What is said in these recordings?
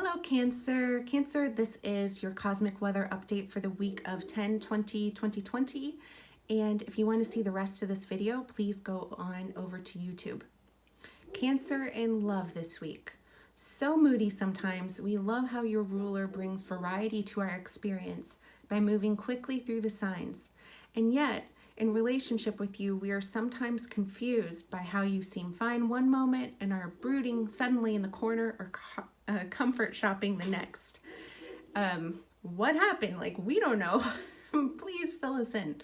Hello, Cancer. Cancer, this is your cosmic weather update for the week of 10/20/2020. And if you want to see the rest of this video, please go on over to YouTube. Cancer in love this week. So moody sometimes. We love how your ruler brings variety to our experience by moving quickly through the signs. And yet, in relationship with you, we are sometimes confused by how you seem fine one moment and are brooding suddenly in the corner or comfort shopping the next. What happened? Like, we don't know. Please fill us in.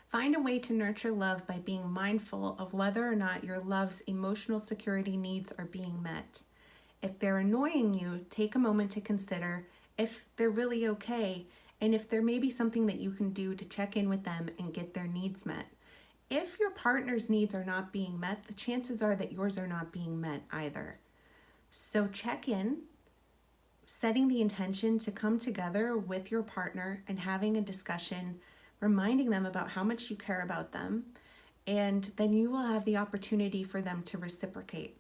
Find a way to nurture love by being mindful of whether or not your love's emotional security needs are being met. If they're annoying you, take a moment to consider if they're really okay and if there may be something that you can do to check in with them and get their needs met. If your partner's needs are not being met, the chances are that yours are not being met either. So check in, setting the intention to come together with your partner and having a discussion, reminding them about how much you care about them, and then you will have the opportunity for them to reciprocate.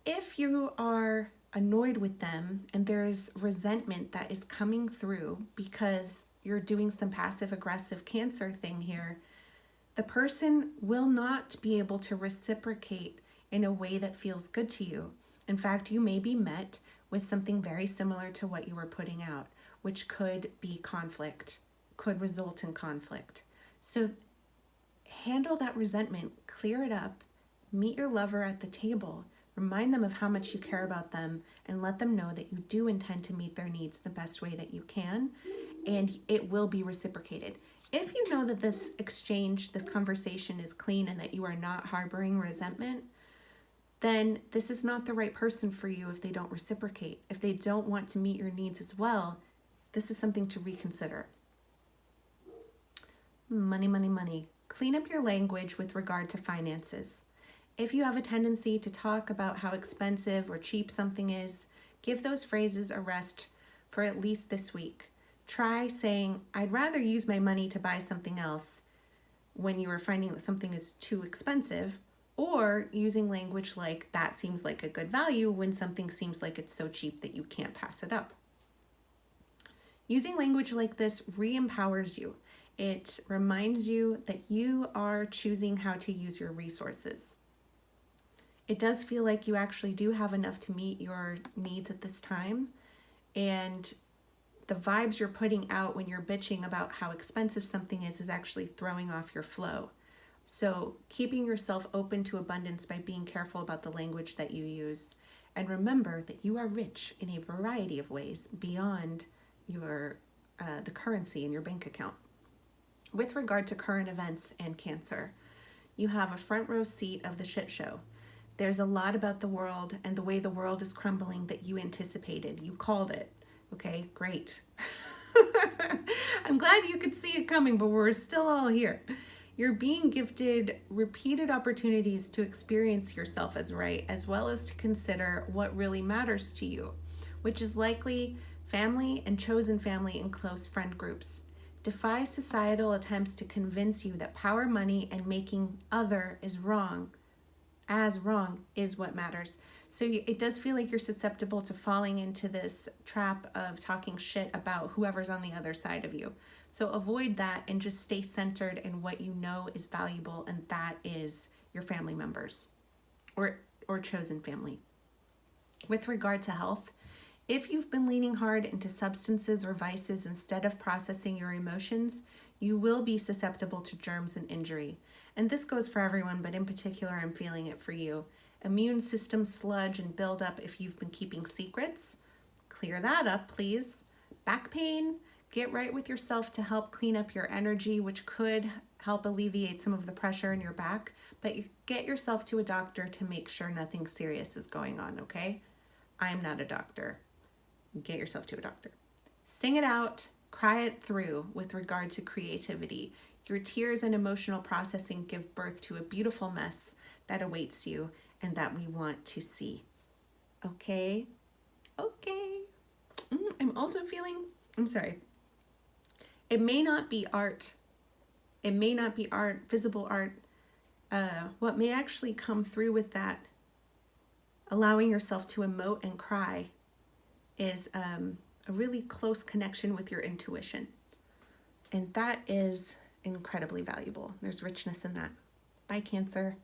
If you are annoyed with them and there's resentment that is coming through because you're doing some passive aggressive Cancer thing here, the person will not be able to reciprocate in a way that feels good to you. In fact, you may be met with something very similar to what you were putting out, which could be conflict, could result in conflict. So handle that resentment, clear it up, meet your lover at the table, remind them of how much you care about them, and let them know that you do intend to meet their needs the best way that you can, and it will be reciprocated. If you know that this exchange, this conversation is clean and that you are not harboring resentment, then this is not the right person for you if they don't reciprocate. If they don't want to meet your needs as well, this is something to reconsider. Money, money, money. Clean up your language with regard to finances. If you have a tendency to talk about how expensive or cheap something is, give those phrases a rest for at least this week. Try saying, I'd rather use my money to buy something else when you are finding that something is too expensive, or using language like, that seems like a good value when something seems like it's so cheap that you can't pass it up. Using language like this re-empowers you. It reminds you that you are choosing how to use your resources. It does feel like you actually do have enough to meet your needs at this time, and the vibes you're putting out when you're bitching about how expensive something is actually throwing off your flow. So keeping yourself open to abundance by being careful about the language that you use. And remember that you are rich in a variety of ways beyond your the currency in your bank account. With regard to current events and Cancer, you have a front row seat of the shit show. There's a lot about the world and the way the world is crumbling that you anticipated. You called it. Okay, great. I'm glad you could see it coming, but we're still all here. You're being gifted repeated opportunities to experience yourself as right, as well as to consider what really matters to you, which is likely family and chosen family and close friend groups. Defy societal attempts to convince you that power, money, and making other is wrong. As wrong is what matters. So it does feel like you're susceptible to falling into this trap of talking shit about whoever's on the other side of you. So avoid that and just stay centered in what you know is valuable, and that is your family members or chosen family. With regard to health, if you've been leaning hard into substances or vices instead of processing your emotions, you will be susceptible to germs and injury. And this goes for everyone, but in particular, I'm feeling it for you. Immune system sludge and buildup if you've been keeping secrets. Clear that up, please. Back pain, get right with yourself to help clean up your energy, which could help alleviate some of the pressure in your back. But get yourself to a doctor to make sure nothing serious is going on, okay? I'm not a doctor. Get yourself to a doctor. Sing it out, cry it through with regard to creativity. Your tears and emotional processing give birth to a beautiful mess that awaits you and that we want to see. Okay? Okay. I'm also feeling, it may not be art. It may not be art, visible art. What may actually come through with that allowing yourself to emote and cry is a really close connection with your intuition. And that is incredibly valuable. There's richness in that. Bye, Cancer.